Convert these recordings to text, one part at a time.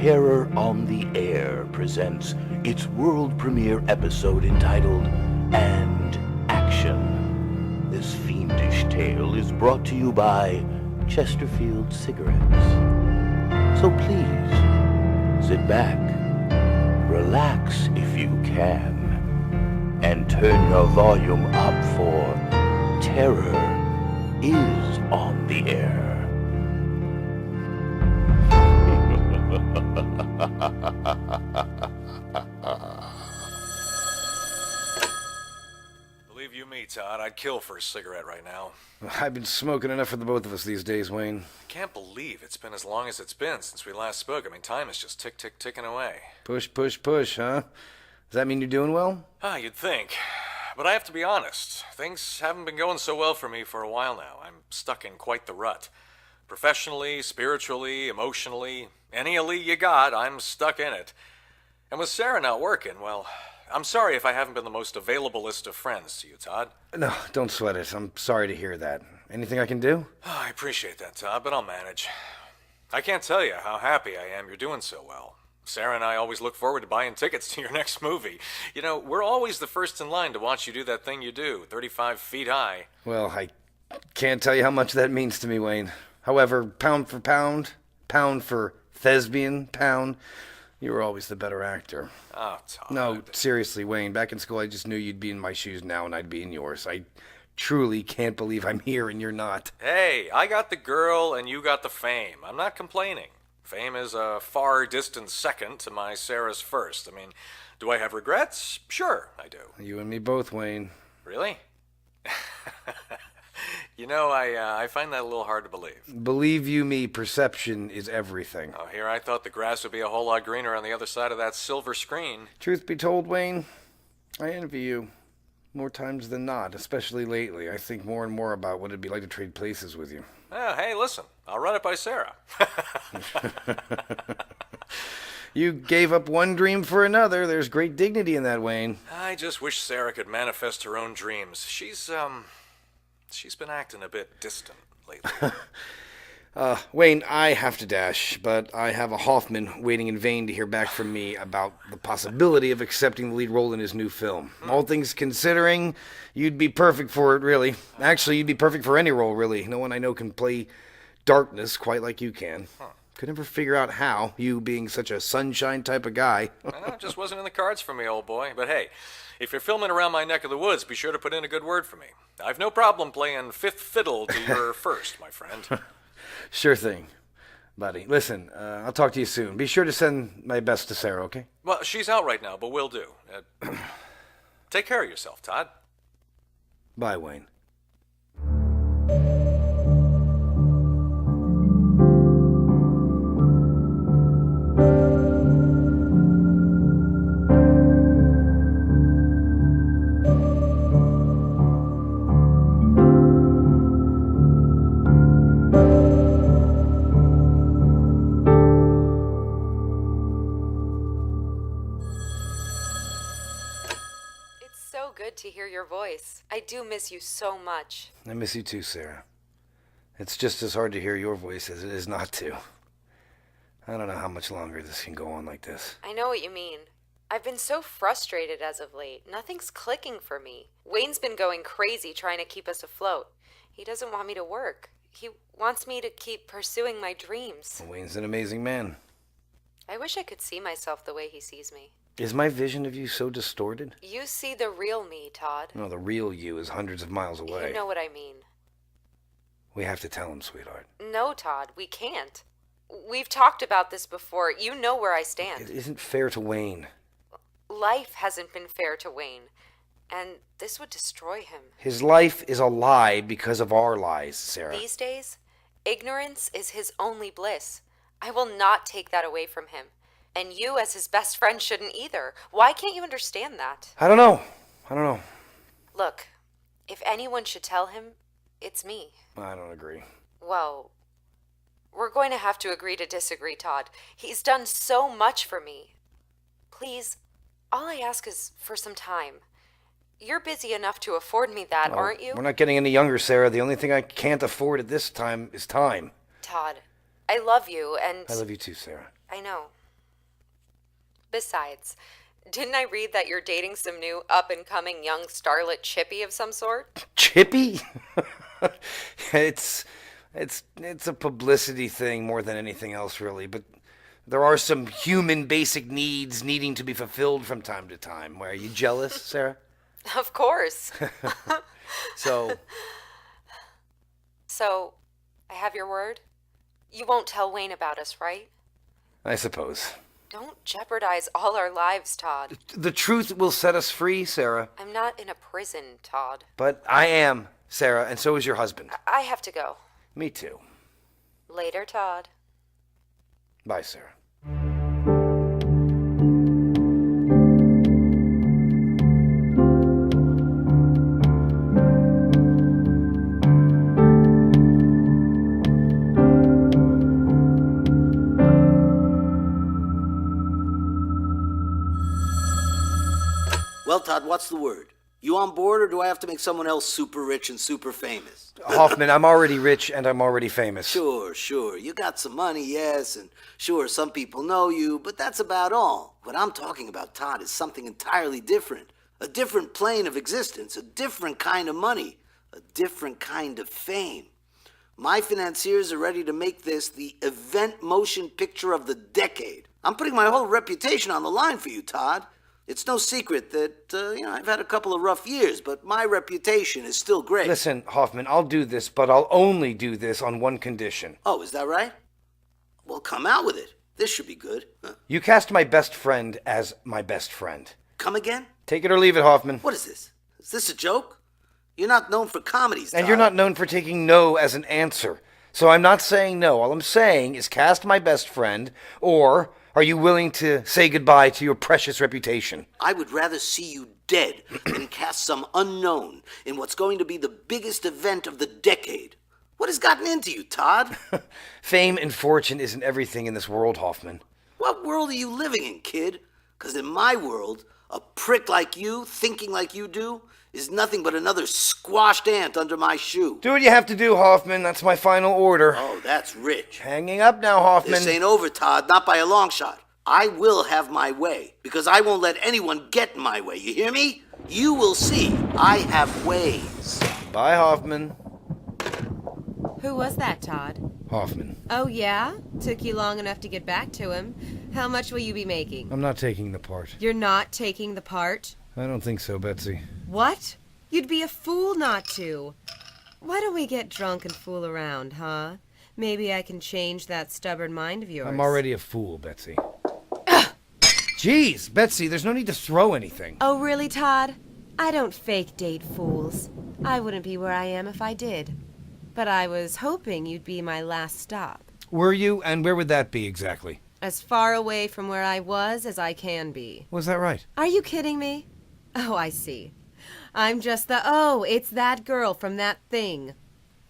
Terror on the Air presents its world premiere episode entitled And Action. This fiendish tale is brought to you by Chesterfield Cigarettes. So please, sit back, relax if you can, and turn your volume up for Terror is on the Air. Believe you me, Todd, I'd kill for a cigarette right now. I've been smoking enough for the both of us these days, Wayne. Can't believe it's been as long as it's been since we last spoke. I mean, time is just ticking away. Push, huh? Does that mean you're doing well? You'd think. But I have to be honest, things haven't been going so well for me for a while now. I'm stuck in quite the rut. Professionally, spiritually, emotionally, any elite you got, I'm stuck in it. And with Sarah not working, well, I'm sorry if I haven't been the most availablest of friends to you, Todd. No, don't sweat it. I'm sorry to hear that. Anything I can do? I appreciate that, Todd, but I'll manage. I can't tell you how happy I am you're doing so well. Sarah and I always look forward to buying tickets to your next movie. You know, we're always the first in line to watch you do that thing you do, 35 feet high. Well, I can't tell you how much that means to me, Wayne. However, pound for pound for thespian, you were always the better actor. Oh, Todd. No, seriously, Wayne. Back in school, I just knew you'd be in my shoes now and I'd be in yours. I truly can't believe I'm here and you're not. Hey, I got the girl and you got the fame. I'm not complaining. Fame is a far distant second to my Sarah's first. I mean, do I have regrets? Sure, I do. You and me both, Wayne. Really? You know, I find that a little hard to believe. Believe you me, perception is everything. Oh, here I thought the grass would be a whole lot greener on the other side of that silver screen. Truth be told, Wayne, I envy you. More times than not, especially lately. I think more and more about what it'd be like to trade places with you. Hey, listen, I'll run it by Sarah. You gave up one dream for another. There's great dignity in that, Wayne. I just wish Sarah could manifest her own dreams. She's been acting a bit distant lately. Wayne, I have to dash, but I have a Hoffman waiting in vain to hear back from me about the possibility of accepting the lead role in his new film. All things considering, you'd be perfect for it, really. Actually, you'd be perfect for any role, really. No one I know can play darkness quite like you can. Could never figure out how, you being such a sunshine type of guy. Well, it just wasn't in the cards for me, old boy. But hey, if you're filming around my neck of the woods, be sure to put in a good word for me. I've no problem playing fifth fiddle to your first, my friend. Sure thing, buddy. Listen, I'll talk to you soon. Be sure to send my best to Sarah, okay? Well, she's out right now, but will do. Take care of yourself, Todd. Bye, Wayne. To hear your voice. I do miss you so much. I miss you too, Sarah. It's just as hard to hear your voice as it is not to. I don't know how much longer this can go on like this. I know what you mean. I've been so frustrated as of late. Nothing's clicking for me. Wayne's been going crazy trying to keep us afloat. He doesn't want me to work. He wants me to keep pursuing my dreams. Wayne's an amazing man. I wish I could see myself the way he sees me. Is my vision of you so distorted? You see the real me, Todd. No, the real you is hundreds of miles away. You know what I mean. We have to tell him, sweetheart. No, Todd, we can't. We've talked about this before. You know where I stand. It isn't fair to Wayne. Life hasn't been fair to Wayne, and this would destroy him. His life is a lie because of our lies, Sarah. These days, ignorance is his only bliss. I will not take that away from him. And you, as his best friend, shouldn't either. Why can't you understand that? I don't know. Look, if anyone should tell him, it's me. I don't agree. Well, we're going to have to agree to disagree, Todd. He's done so much for me. Please, all I ask is for some time. You're busy enough to afford me that, aren't you? We're not getting any younger, Sarah. The only thing I can't afford at this time is time. Todd, I love you, and... I love you too, Sarah. I know. Besides, didn't I read that you're dating some new up-and-coming young starlet chippy of some sort? Chippy? it's a publicity thing more than anything else, really. But there are some human basic needs needing to be fulfilled from time to time. Are you jealous, Sarah? Of course. So, So, I have your word? You won't tell Wayne about us, right? I suppose. Don't jeopardize all our lives, Todd. The truth will set us free, Sarah. I'm not in a prison, Todd. But I am, Sarah, and so is your husband. I have to go. Me too. Later, Todd. Bye, Sarah. Well, Todd, what's the word? You on board, or do I have to make someone else super rich and super famous? Hoffman, I'm already rich and I'm already famous. Sure. You got some money, yes, and sure, some people know you, but that's about all. What I'm talking about, Todd, is something entirely different. A different plane of existence, a different kind of money, a different kind of fame. My financiers are ready to make this the event motion picture of the decade. I'm putting my whole reputation on the line for you, Todd. It's no secret that, I've had a couple of rough years, but my reputation is still great. Listen, Hoffman, I'll do this, but I'll only do this on one condition. Oh, is that right? Well, come out with it. This should be good. You cast my best friend as my best friend. Come again? Take it or leave it, Hoffman. What is this? Is this a joke? You're not known for comedies, Todd. And you're not known for taking no as an answer. So I'm not saying no. All I'm saying is cast my best friend, or are you willing to say goodbye to your precious reputation? I would rather see you dead than cast some unknown in what's going to be the biggest event of the decade. What has gotten into you, Todd? Fame and fortune isn't everything in this world, Hoffman. What world are you living in, kid? Because in my world, a prick like you, thinking like you do, is nothing but another squashed ant under my shoe. Do what you have to do, Hoffman. That's my final order. Oh, that's rich. Hanging up now, Hoffman. This ain't over, Todd, not by a long shot. I will have my way, because I won't let anyone get in my way. You hear me? You will see. I have ways. Bye, Hoffman. Who was that, Todd? Hoffman. Oh, yeah? Took you long enough to get back to him. How much will you be making? I'm not taking the part. You're not taking the part? I don't think so, Betsy. What? You'd be a fool not to. Why don't we get drunk and fool around, huh? Maybe I can change that stubborn mind of yours. I'm already a fool, Betsy. Jeez, Betsy, there's no need to throw anything. Oh, really, Todd? I don't fake date fools. I wouldn't be where I am if I did. But I was hoping you'd be my last stop. Were you? And where would that be exactly? As far away from where I was as I can be. Was that right? Are you kidding me? Oh, I see. I'm just it's that girl from that thing.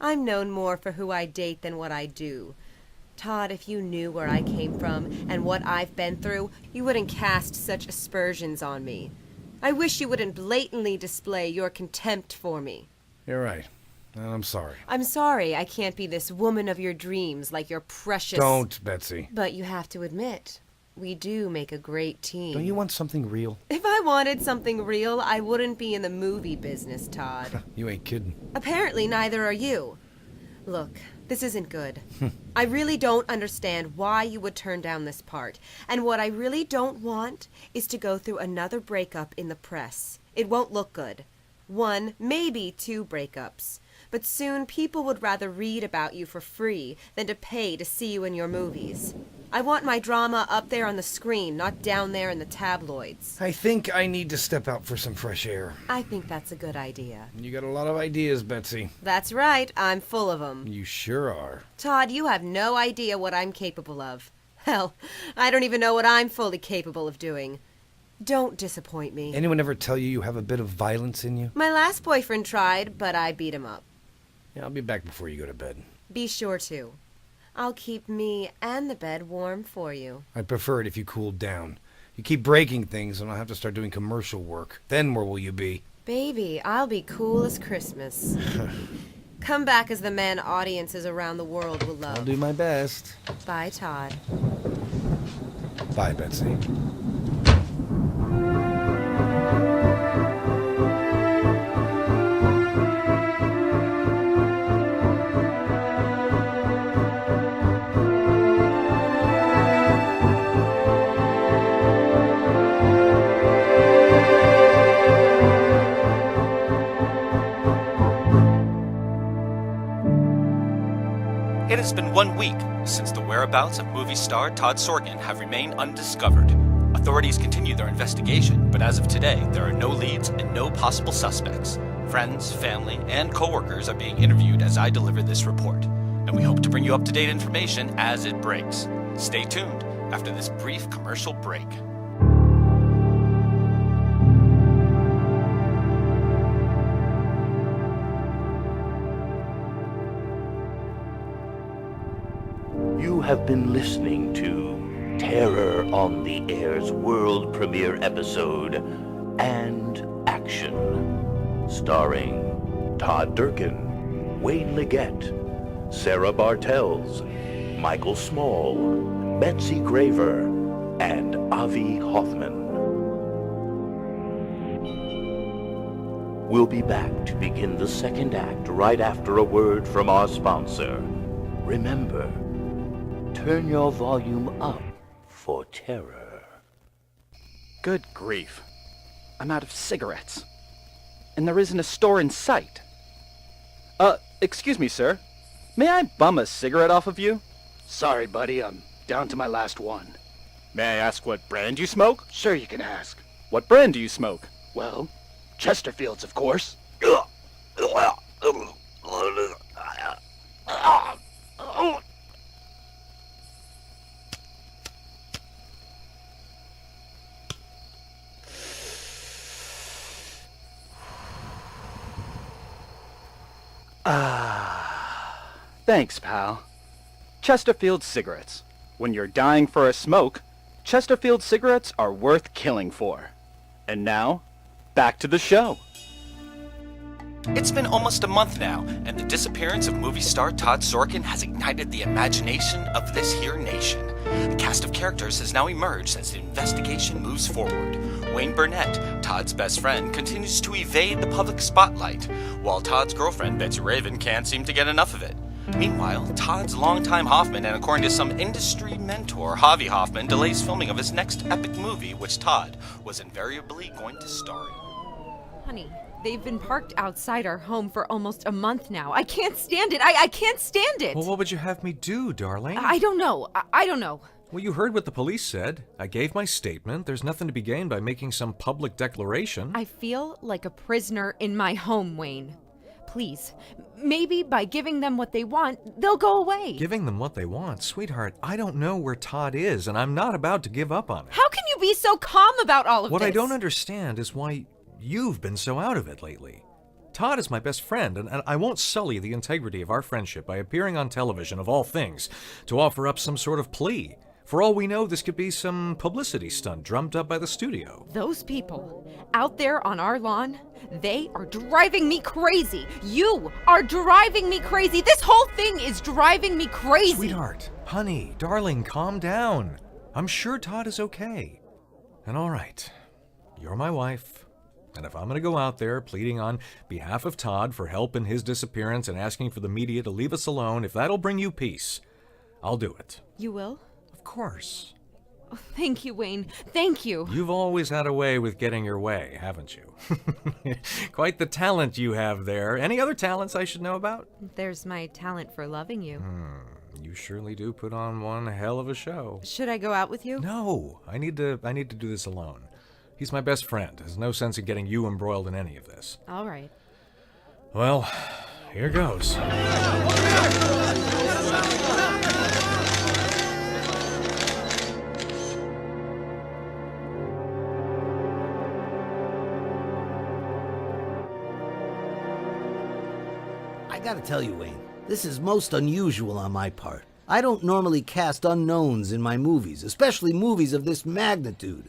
I'm known more for who I date than what I do. Todd, if you knew where I came from and what I've been through, you wouldn't cast such aspersions on me. I wish you wouldn't blatantly display your contempt for me. You're right. And I'm sorry. I'm sorry I can't be this woman of your dreams like your precious... Don't, Betsy. But you have to admit, we do make a great team. Don't you want something real? If I wanted something real, I wouldn't be in the movie business, Todd. You ain't kidding. Apparently, neither are you. Look, this isn't good. I really don't understand why you would turn down this part. And what I really don't want is to go through another breakup in the press. It won't look good. 1, maybe 2 breakups. But soon people would rather read about you for free than to pay to see you in your movies. I want my drama up there on the screen, not down there in the tabloids. I think I need to step out for some fresh air. I think that's a good idea. You got a lot of ideas, Betsy. That's right, I'm full of them. You sure are. Todd, you have no idea what I'm capable of. Hell, I don't even know what I'm fully capable of doing. Don't disappoint me. Anyone ever tell you have a bit of violence in you? My last boyfriend tried, but I beat him up. Yeah, I'll be back before you go to bed. Be sure to. I'll keep me and the bed warm for you. I'd prefer it if you cooled down. You keep breaking things and I'll have to start doing commercial work. Then where will you be? Baby, I'll be cool as Christmas. Come back as the man audiences around the world will love. I'll do my best. Bye, Todd. Bye, Betsy. It has been 1 week since the whereabouts of movie star Todd Sorkin have remained undiscovered. Authorities continue their investigation, but as of today, there are no leads and no possible suspects. Friends, family, and co-workers are being interviewed as I deliver this report, and we hope to bring you up-to-date information as it breaks. Stay tuned after this brief commercial break. You have been listening to Terror on the Air's world premiere episode, And Action, starring Todd Durkin, Wayne Legette, Sarah Bartels, Michael Small, Betsy Graver, and Avi Hoffman. We'll be back to begin the second act right after a word from our sponsor. Remember, turn your volume up for terror. Good grief. I'm out of cigarettes. And there isn't a store in sight. Excuse me, sir. May I bum a cigarette off of you? Sorry, buddy, I'm down to my last one. May I ask what brand you smoke? Sure, you can ask. What brand do you smoke? Well, Chesterfield's, of course. Thanks, pal. Chesterfield cigarettes. When you're dying for a smoke, Chesterfield cigarettes are worth killing for. And now, back to the show. It's been almost a month now, and the disappearance of movie star Todd Sorkin has ignited the imagination of this here nation. A cast of characters has now emerged as the investigation moves forward. Wayne Burnett, Todd's best friend, continues to evade the public spotlight, while Todd's girlfriend, Betsy Raven, can't seem to get enough of it. Meanwhile, Todd's longtime Hoffman, and according to some industry mentor, Javi Hoffman, delays filming of his next epic movie, which Todd was invariably going to star in. Honey, they've been parked outside our home for almost a month now. I can't stand it. I can't stand it. Well, what would you have me do, darling? I don't know. I don't know. Well, you heard what the police said. I gave my statement. There's nothing to be gained by making some public declaration. I feel like a prisoner in my home, Wayne. Please, maybe by giving them what they want, they'll go away. Giving them what they want? Sweetheart, I don't know where Todd is, and I'm not about to give up on it. How can you be so calm about all of What this? I don't understand is why you've been so out of it lately. Todd is my best friend, and I won't sully the integrity of our friendship by appearing on television, of all things, to offer up some sort of plea. For all we know, this could be some publicity stunt drummed up by the studio. Those people out there on our lawn, they are driving me crazy. You are driving me crazy. This whole thing is driving me crazy. Sweetheart, honey, darling, calm down. I'm sure Todd is okay. And all right, you're my wife. And if I'm going to go out there pleading on behalf of Todd for help in his disappearance and asking for the media to leave us alone, if that'll bring you peace, I'll do it. You will? Of course. Oh, thank you, Wayne. Thank you. You've always had a way with getting your way, haven't you? Quite the talent you have there. Any other talents I should know about? There's my talent for loving you. You surely do put on one hell of a show. Should I go out with you? No, I need to do this alone. He's my best friend. There's no sense in getting you embroiled in any of this. All right. Well, here goes. I gotta tell you, Wayne, this is most unusual on my part. I don't normally cast unknowns in my movies, especially movies of this magnitude.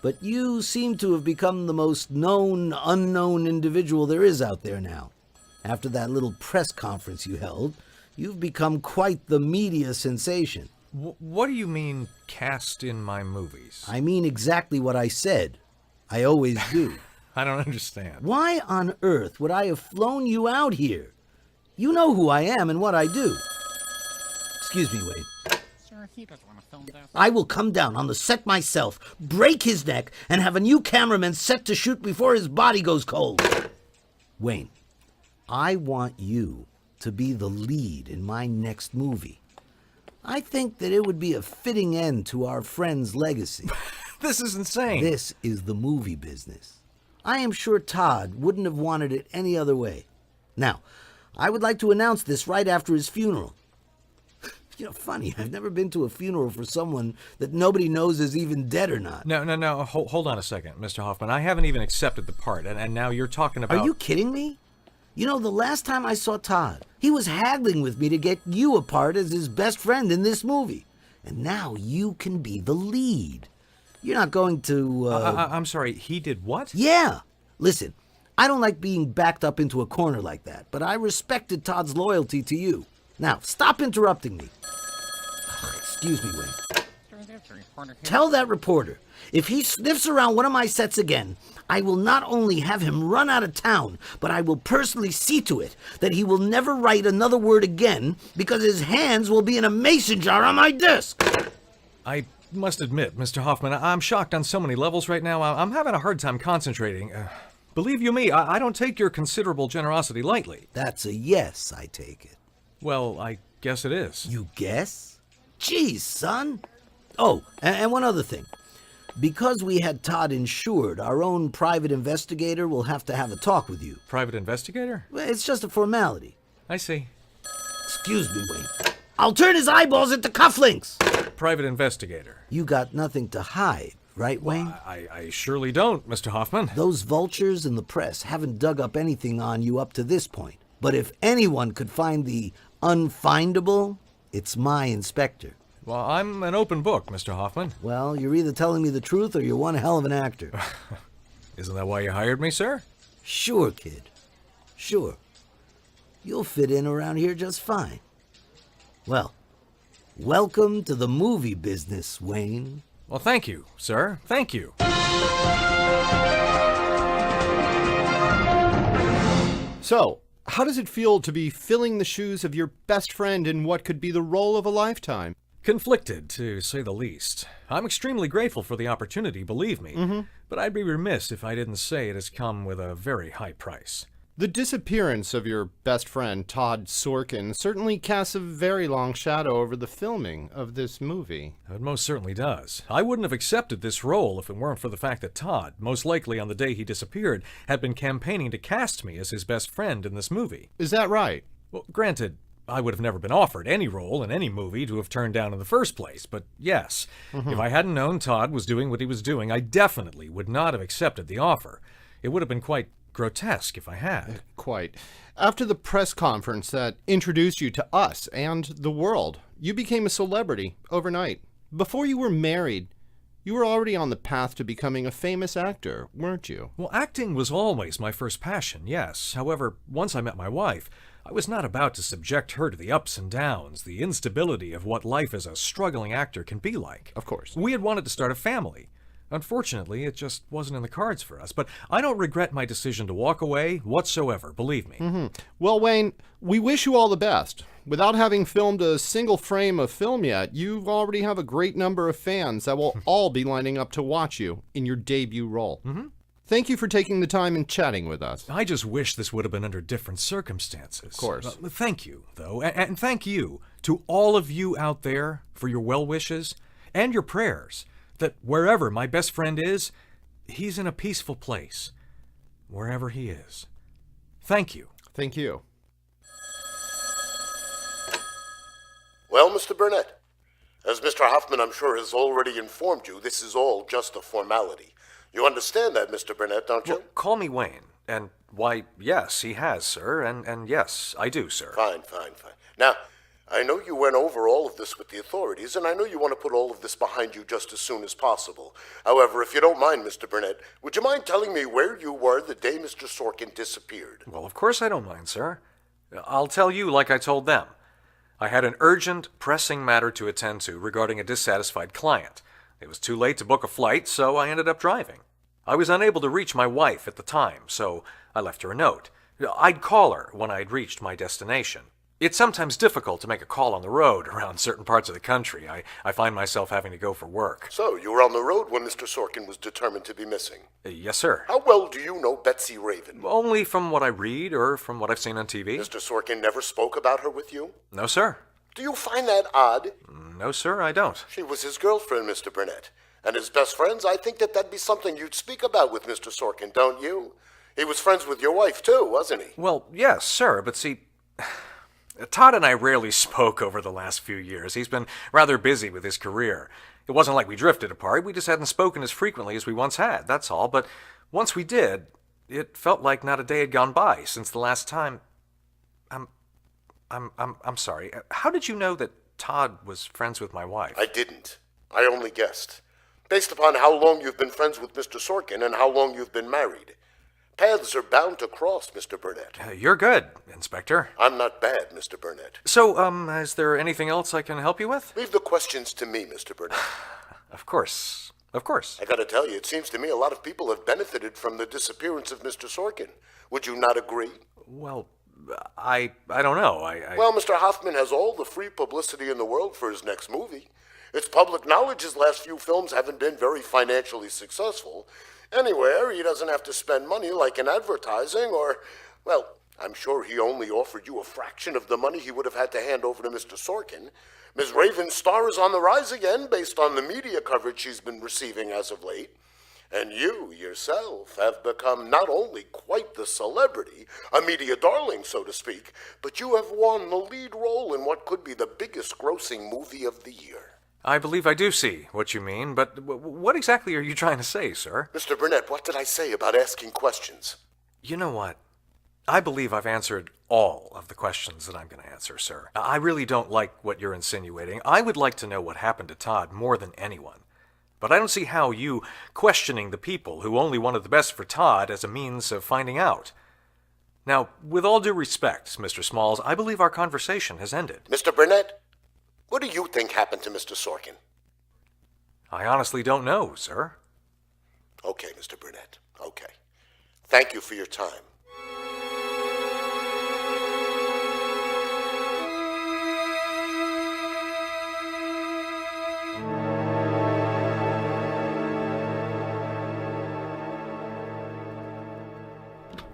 But you seem to have become the most known, unknown individual there is out there now. After that little press conference you held, you've become quite the media sensation. What do you mean, cast in my movies? I mean exactly what I said. I always do. I don't understand. Why on earth would I have flown you out here? You know who I am and what I do. Excuse me, Wade. Sir, he doesn't want to film this. I will come down on the set myself, break his neck, and have a new cameraman set to shoot before his body goes cold. Wayne, I want you to be the lead in my next movie. I think that it would be a fitting end to our friend's legacy. This is insane. This is the movie business. I am sure Todd wouldn't have wanted it any other way. Now, I would like to announce this right after his funeral. You know, funny, I've never been to a funeral for someone that nobody knows is even dead or not. No. Hold on a second, Mr. Hoffman. I haven't even accepted the part, and now you're talking about... Are you kidding me? You know, the last time I saw Todd, he was haggling with me to get you a part as his best friend in this movie. And now you can be the lead. You're not going to, I'm sorry, he did what? Yeah. Listen, I don't like being backed up into a corner like that, but I respected Todd's loyalty to you. Now, stop interrupting me. Excuse me, Wayne. Tell that reporter, if he sniffs around one of my sets again, I will not only have him run out of town, but I will personally see to it that he will never write another word again because his hands will be in a mason jar on my desk. I must admit, Mr. Hoffman, I'm shocked on so many levels right now. I'm having a hard time concentrating. Believe you me, I don't take your considerable generosity lightly. That's a yes, I take it. Well, I guess it is. You guess? Geez, son. Oh, and one other thing. Because we had Todd insured, our own private investigator will have to have a talk with you. Private investigator? Well, it's just a formality. I see. Excuse me, Wayne. I'll turn his eyeballs into cufflinks. Private investigator. You got nothing to hide, right, Wayne? I surely don't, Mr. Hoffman. Those vultures in the press haven't dug up anything on you up to this point. But if anyone could find the unfindable, it's my inspector. Well, I'm an open book, Mr. Hoffman. Well, you're either telling me the truth or you're one hell of an actor. Isn't that why you hired me, sir? Sure, kid. Sure. You'll fit in around here just fine. Well, welcome to the movie business, Wayne. Well, thank you, sir. Thank you. So, how does it feel to be filling the shoes of your best friend in what could be the role of a lifetime? Conflicted, to say the least. I'm extremely grateful for the opportunity, believe me. But I'd be remiss if I didn't say it has come with a very high price. The disappearance of your best friend, Todd Sorkin, certainly casts a very long shadow over the filming of this movie. It most certainly does. I wouldn't have accepted this role if it weren't for the fact that Todd, most likely on the day he disappeared, had been campaigning to cast me as his best friend in this movie. Is that right? Well, granted, I would have never been offered any role in any movie to have turned down in the first place, but yes, if I hadn't known Todd was doing what he was doing, I definitely would not have accepted the offer. It would have been quite grotesque if I had. Quite. After the press conference that introduced you to us and the world, you became a celebrity overnight. Before you were married, you were already on the path to becoming a famous actor, weren't you? Well, acting was always my first passion, yes. However, once I met my wife, I was not about to subject her to the ups and downs, the instability of what life as a struggling actor can be like. Of course. We had wanted to start a family. Unfortunately, it just wasn't in the cards for us, but I don't regret my decision to walk away whatsoever, believe me. Well, Wayne, we wish you all the best. Without having filmed a single frame of film yet, you already have a great number of fans that will all be lining up to watch you in your debut role. Thank you for taking the time and chatting with us. I just wish this would have been under different circumstances. Of course. Thank you, though, and thank you to all of you out there for your well wishes and your prayers. That wherever my best friend is, he's in a peaceful place. Wherever he is. Thank you. Thank you. Well, Mr. Burnett, as Mr. Hoffman, I'm sure, has already informed you, this is all just a formality. You understand that, Mr. Burnett, don't you? Well, call me Wayne. And, why, yes, he has, sir. And yes, I do, sir. Fine. Now, I know you went over all of this with the authorities, and I know you want to put all of this behind you just as soon as possible. However, if you don't mind, Mr. Burnett, would you mind telling me where you were the day Mr. Sorkin disappeared? Well, of course I don't mind, sir. I'll tell you like I told them. I had an urgent, pressing matter to attend to regarding a dissatisfied client. It was too late to book a flight, so I ended up driving. I was unable to reach my wife at the time, so I left her a note. I'd call her when I'd reached my destination. It's sometimes difficult to make a call on the road around certain parts of the country. I find myself having to go for work. So, you were on the road when Mr. Sorkin was determined to be missing? Yes, sir. How well do you know Betsy Raven? Only from what I read or from what I've seen on TV. Mr. Sorkin never spoke about her with you? No, sir. Do you find that odd? No, sir, I don't. She was his girlfriend, Mr. Burnett. And as best friends, I think that'd be something you'd speak about with Mr. Sorkin, don't you? He was friends with your wife, too, wasn't he? Well, yes, sir, but see... Todd and I rarely spoke over the last few years. He's been rather busy with his career. It wasn't like we drifted apart. We just hadn't spoken as frequently as we once had, that's all. But once we did, it felt like not a day had gone by since the last time... I'm sorry. How did you know that Todd was friends with my wife? I didn't. I only guessed. Based upon how long you've been friends with Mr. Sorkin and how long you've been married. Paths are bound to cross, Mr. Burnett. You're good, Inspector. I'm not bad, Mr. Burnett. So, is there anything else I can help you with? Leave the questions to me, Mr. Burnett. Of course. Of course. I gotta tell you, it seems to me a lot of people have benefited from the disappearance of Mr. Sorkin. Would you not agree? Well, I don't know. Well, Mr. Hoffman has all the free publicity in the world for his next movie. It's public knowledge his last few films haven't been very financially successful. Anywhere, he doesn't have to spend money like in advertising or, well, I'm sure he only offered you a fraction of the money he would have had to hand over to Mr. Sorkin. Ms. Raven's star is on the rise again based on the media coverage she's been receiving as of late. And you, yourself, have become not only quite the celebrity, a media darling, so to speak, but you have won the lead role in what could be the biggest grossing movie of the year. I believe I do see what you mean, but what exactly are you trying to say, sir? Mr. Burnett, what did I say about asking questions? You know what? I believe I've answered all of the questions that I'm going to answer, sir. I really don't like what you're insinuating. I would like to know what happened to Todd more than anyone. But I don't see how you questioning the people who only wanted the best for Todd as a means of finding out. Now, with all due respect, Mr. Smalls, I believe our conversation has ended. Mr. Burnett, what do you think happened to Mr. Sorkin? I honestly don't know, sir. Okay, Mr. Burnett. Okay. Thank you for your time.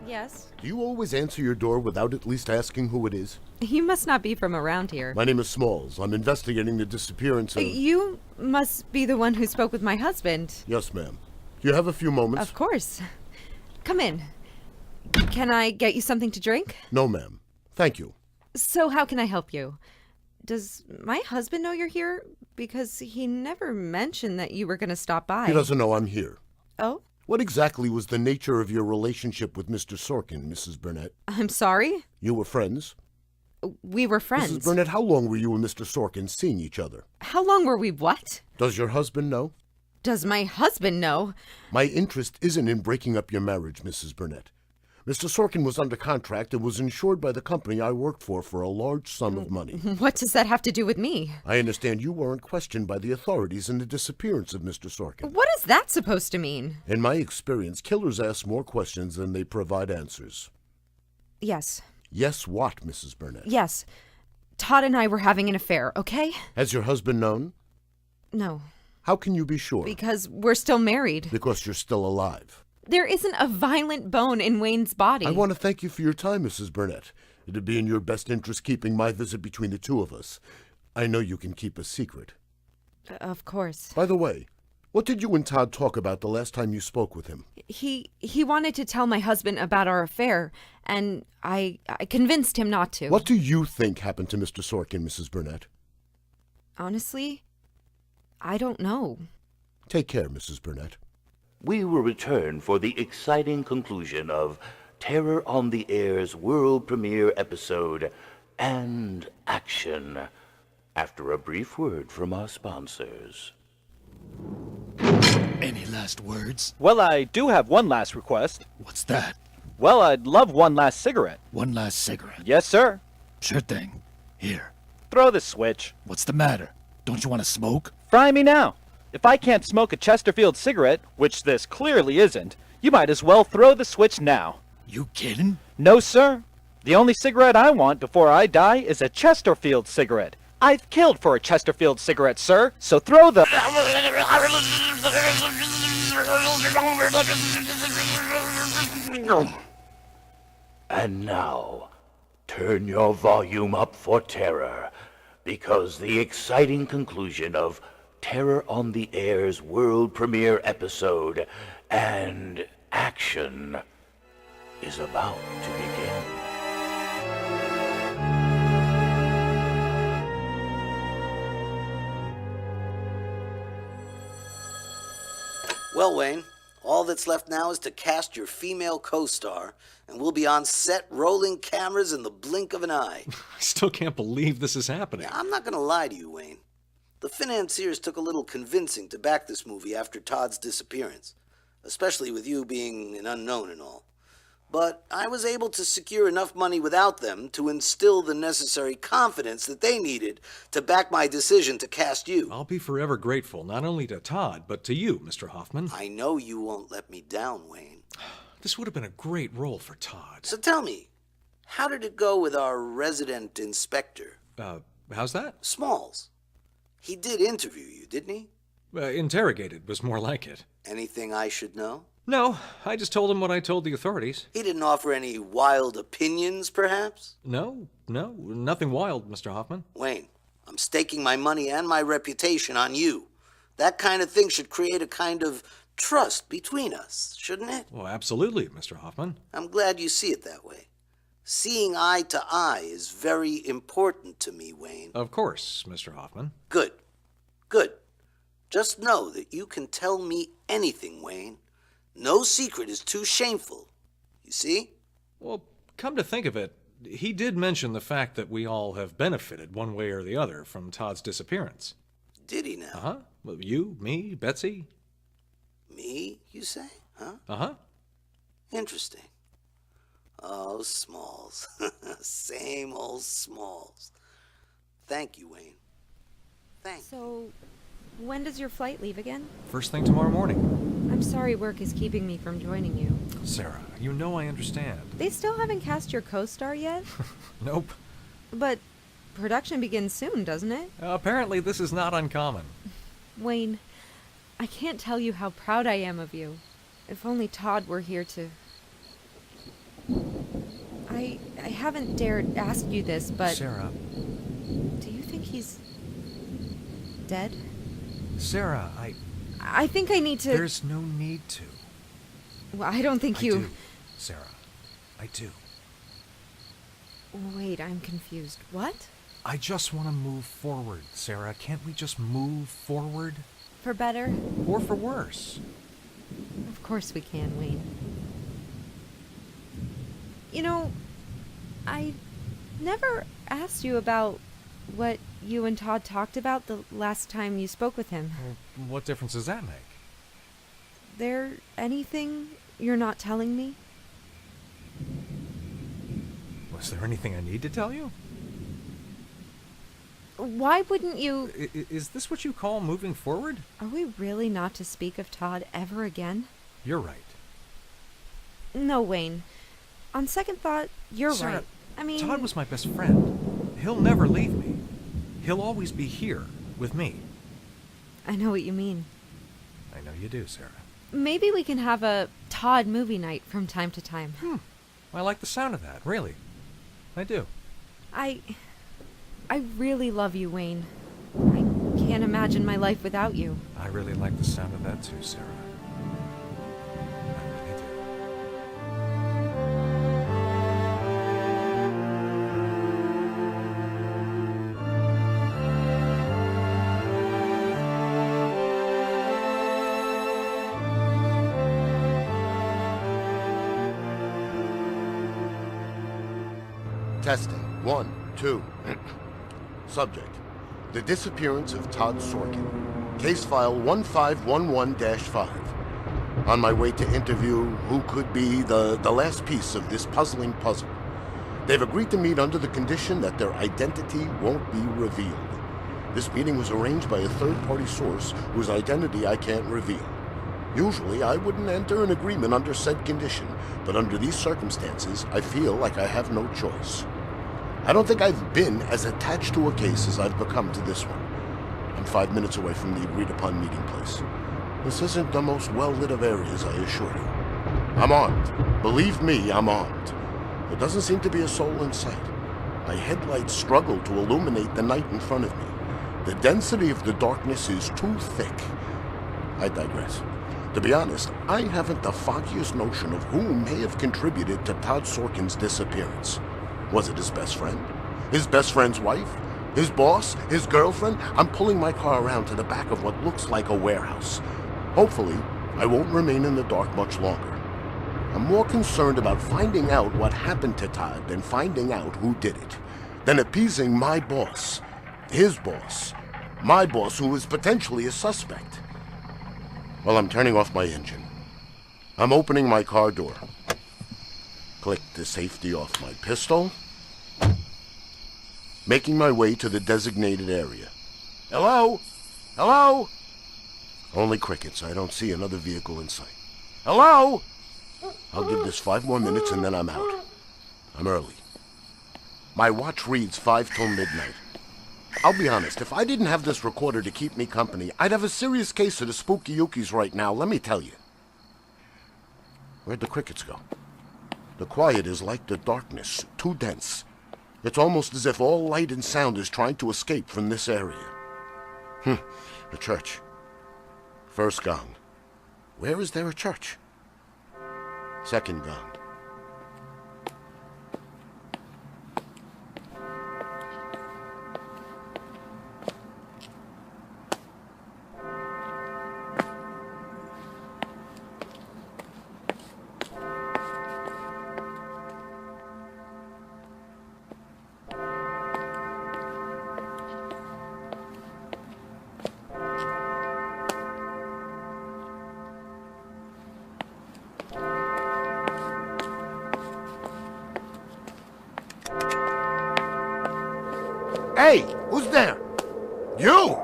Yes? Do you always answer your door without at least asking who it is? You must not be from around here. My name is Smalls. I'm investigating the disappearance of... You must be the one who spoke with my husband. Yes, ma'am. Do you have a few moments? Of course. Come in. Can I get you something to drink? No, ma'am. Thank you. So how can I help you? Does my husband know you're here? Because he never mentioned that you were going to stop by. He doesn't know I'm here. Oh? What exactly was the nature of your relationship with Mr. Sorkin, Mrs. Burnett? I'm sorry? You were friends? We were friends. Mrs. Burnett, how long were you and Mr. Sorkin seeing each other? How long were we what? Does your husband know? Does my husband know? My interest isn't in breaking up your marriage, Mrs. Burnett. Mr. Sorkin was under contract and was insured by the company I worked for a large sum of money. What does that have to do with me? I understand you weren't questioned by the authorities in the disappearance of Mr. Sorkin. What is that supposed to mean? In my experience, killers ask more questions than they provide answers. Yes. Yes, what, Mrs. Burnett? Yes. Todd and I were having an affair, okay? Has your husband known? No. How can you be sure? Because we're still married. Because you're still alive. There isn't a violent bone in Wayne's body. I want to thank you for your time, Mrs. Burnett. It'd be in your best interest keeping my visit between the two of us. I know you can keep a secret. Of course. By the way, what did you and Todd talk about the last time you spoke with him? He wanted to tell my husband about our affair, and I convinced him not to. What do you think happened to Mr. Sorkin, Mrs. Burnett? Honestly, I don't know. Take care, Mrs. Burnett. We will return for the exciting conclusion of Terror on the Air's world premiere episode, And Action, after a brief word from our sponsors. Any last words? Well, I do have one last request. What's that? Well, I'd love one last cigarette. One last cigarette? Yes, sir. Sure thing. Here. Throw the switch. What's the matter? Don't you want to smoke? Fry me now. If I can't smoke a Chesterfield cigarette, which this clearly isn't, you might as well throw the switch now. You kidding? No, sir. The only cigarette I want before I die is a Chesterfield cigarette. I've killed for a Chesterfield cigarette, sir, so throw the... And now, turn your volume up for terror, because the exciting conclusion of Terror on the Air's world premiere episode, and Action, is about to begin. Well, Wayne, all that's left now is to cast your female co-star, and we'll be on set rolling cameras in the blink of an eye. I still can't believe this is happening. I'm not going to lie to you, Wayne. The financiers took a little convincing to back this movie after Todd's disappearance, especially with you being an unknown and all. But I was able to secure enough money without them to instill the necessary confidence that they needed to back my decision to cast you. I'll be forever grateful, not only to Todd, but to you, Mr. Hoffman. I know you won't let me down, Wayne. This would have been a great role for Todd. So tell me, how did it go with our resident inspector? How's that? Smalls. He did interview you, didn't he? Interrogated was more like it. Anything I should know? No, I just told him what I told the authorities. He didn't offer any wild opinions, perhaps? No, nothing wild, Mr. Hoffman. Wayne, I'm staking my money and my reputation on you. That kind of thing should create a kind of trust between us, shouldn't it? Well, absolutely, Mr. Hoffman. I'm glad you see it that way. Seeing eye to eye is very important to me, Wayne. Of course, Mr. Hoffman. Good. Just know that you can tell me anything, Wayne. No secret is too shameful. You see? Well, come to think of it, he did mention the fact that we all have benefited one way or the other from Todd's disappearance. Did he now? Uh-huh. Well, you, me, Betsy. Me, you say? Huh? Uh-huh. Interesting. Oh, Smalls. Same old Smalls. Thank you, Wayne. Thanks. So, when does your flight leave again? First thing tomorrow morning. I'm sorry work is keeping me from joining you. Sarah, you know I understand. They still haven't cast your co-star yet? Nope. But production begins soon, doesn't it? Apparently this is not uncommon. Wayne, I can't tell you how proud I am of you. If only Todd were here to... I haven't dared ask you this, but... Sarah. Do you think he's... dead? Sarah, I think I need to... There's no need to. Well, I don't think you... I do, Sarah. I do. Wait, I'm confused. What? I just want to move forward, Sarah. Can't we just move forward? For better? Or for worse? Of course we can, Wayne. You know, I never asked you about what you and Todd talked about the last time you spoke with him. Well, what difference does that make? There anything you're not telling me? Was there anything I need to tell you? Why wouldn't you... Is this what you call moving forward? Are we really not to speak of Todd ever again? You're right. No, Wayne. On second thought, you're Sarah, right. I mean... Todd was my best friend. He'll never leave me. He'll always be here, with me. I know what you mean. I know you do, Sarah. Maybe we can have a Todd movie night from time to time. I like the sound of that, really. I do. I really love you, Wayne. I can't imagine my life without you. I really like the sound of that too, Sarah. I really do. Testing. 1, 2. Subject: the disappearance of Todd Sorkin. Case file 1511-5. On my way to interview who could be the last piece of this puzzling puzzle. They've agreed to meet under the condition that their identity won't be revealed. This meeting was arranged by a third-party source whose identity I can't reveal. Usually, I wouldn't enter an agreement under said condition, but under these circumstances, I feel like I have no choice. I don't think I've been as attached to a case as I've become to this one. I'm 5 minutes away from the agreed-upon meeting place. This isn't the most well-lit of areas, I assure you. I'm armed. Believe me, I'm armed. There doesn't seem to be a soul in sight. My headlights struggle to illuminate the night in front of me. The density of the darkness is too thick. I digress. To be honest, I haven't the foggiest notion of who may have contributed to Todd Sorkin's disappearance. Was it his best friend? His best friend's wife? His boss? His girlfriend? I'm pulling my car around to the back of what looks like a warehouse. Hopefully, I won't remain in the dark much longer. I'm more concerned about finding out what happened to Todd than finding out who did it. Than appeasing my boss. His boss. My boss, who is potentially a suspect. Well, I'm turning off my engine. I'm opening my car door. Click the safety off my pistol. Making my way to the designated area. Hello? Hello? Only crickets. I don't see another vehicle in sight. Hello? I'll give this 5 more minutes and then I'm out. I'm early. My watch reads 5 till midnight. I'll be honest, if I didn't have this recorder to keep me company, I'd have a serious case of the spooky yookies right now, let me tell you. Where'd the crickets go? The quiet is like the darkness, too dense. It's almost as if all light and sound is trying to escape from this area. A church. First gong. Where is there a church? Second gong. Hey, who's there? You?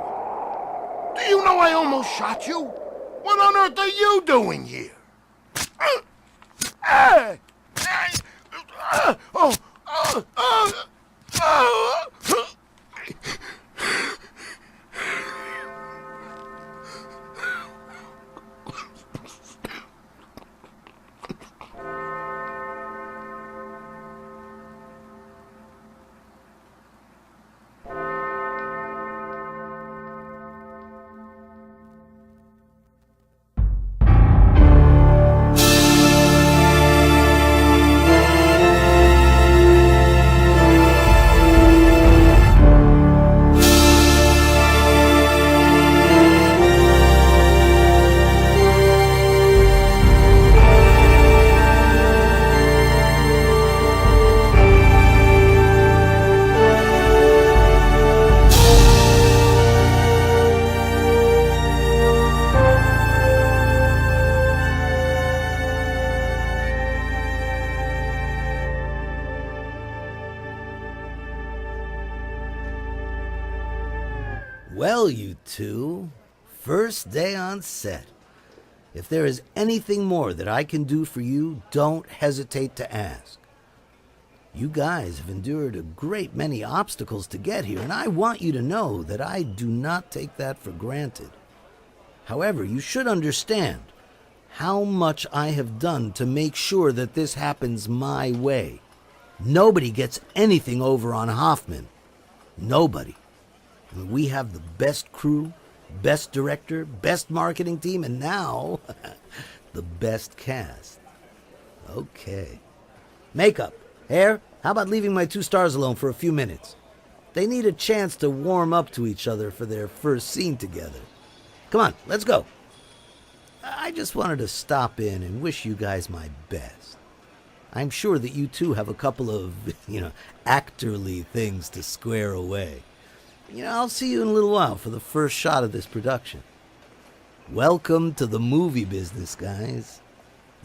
Do you know I almost shot you? What on earth are you doing here? Well, you two, first day on set. If there is anything more that I can do for you, don't hesitate to ask. You guys have endured a great many obstacles to get here, and I want you to know that I do not take that for granted. However, you should understand how much I have done to make sure that this happens my way. Nobody gets anything over on Hoffman. Nobody. I mean, we have the best crew, best director, best marketing team, and now the best cast. Okay. Makeup, hair, how about leaving my 2 stars alone for a few minutes? They need a chance to warm up to each other for their first scene together. Come on, let's go. I just wanted to stop in and wish you guys my best. I'm sure that you two have a couple of, actorly things to square away. I'll see you in a little while for the first shot of this production. Welcome to the movie business, guys.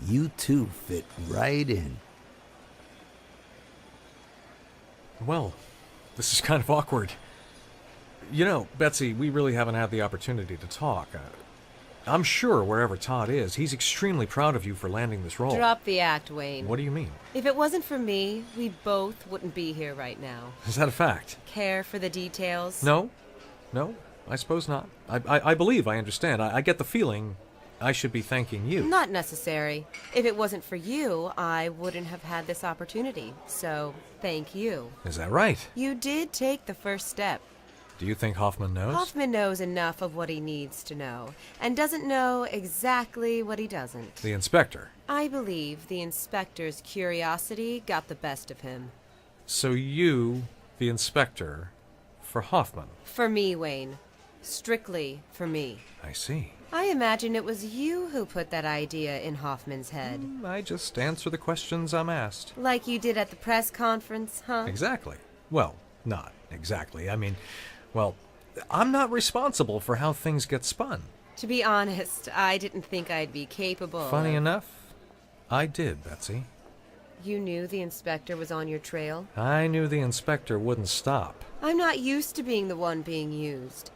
You two fit right in. Well, this is kind of awkward. You know, Betsy, we really haven't had the opportunity to talk. I'm sure wherever Todd is, he's extremely proud of you for landing this role. Drop the act, Wayne. What do you mean? If it wasn't for me, we both wouldn't be here right now. Is that a fact? Care for the details? No, I suppose not. I believe I understand. I get the feeling I should be thanking you. Not necessary. If it wasn't for you, I wouldn't have had this opportunity. So, thank you. Is that right? You did take the first step. Do you think Hoffman knows? Hoffman knows enough of what he needs to know, and doesn't know exactly what he doesn't. The inspector. I believe the inspector's curiosity got the best of him. So you, the inspector, for Hoffman. For me, Wayne. Strictly for me. I see. I imagine it was you who put that idea in Hoffman's head. I just answer the questions I'm asked. Like you did at the press conference, huh? Exactly. Well, not exactly. I mean, well, I'm not responsible for how things get spun. To be honest, I didn't think I'd be capable. Funny enough, I did, Betsy. You knew the inspector was on your trail? I knew the inspector wouldn't stop. I'm not used to being the one being used.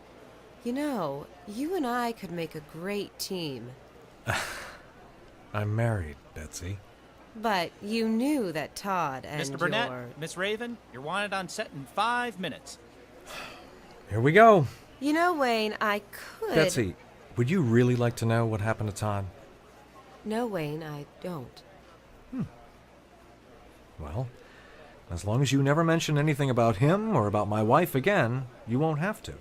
You know, you and I could make a great team. I'm married, Betsy. But you knew that Todd and Mr. Burnett, Miss Raven, you're wanted on set in 5 minutes. Here we go. You know, Wayne, I could... Betsy, would you really like to know what happened to Todd? No, Wayne, I don't. Well, as long as you never mention anything about him or about my wife again, you won't have to.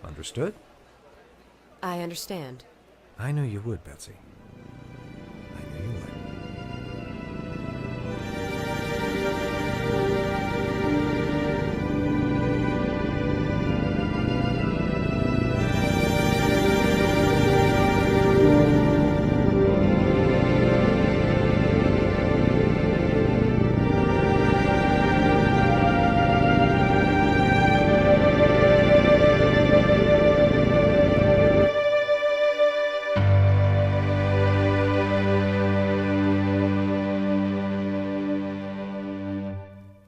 Understood? I understand. I knew you would, Betsy. I knew you would.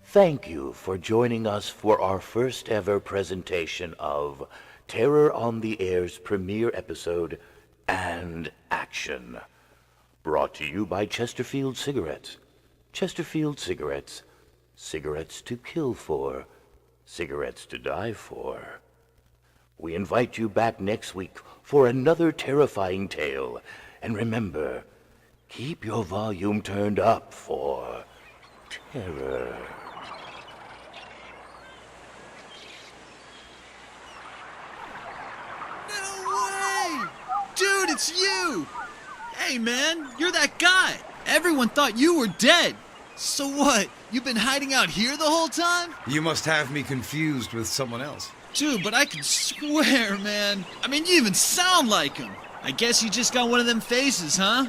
Thank you for joining us for our first ever presentation of Terror on the Air's premiere episode, And Action. Brought to you by Chesterfield Cigarettes. Chesterfield Cigarettes. Cigarettes to kill for. Cigarettes to die for. We invite you back next week for another terrifying tale. And remember, keep your volume turned up for terror. Dude, it's you! Hey, man, you're that guy. Everyone thought you were dead. So what? You've been hiding out here the whole time? You must have me confused with someone else. Dude, but I can swear, man. I mean, you even sound like him. I guess you just got one of them faces, huh?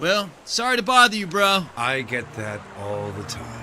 Well, sorry to bother you, bro. I get that all the time.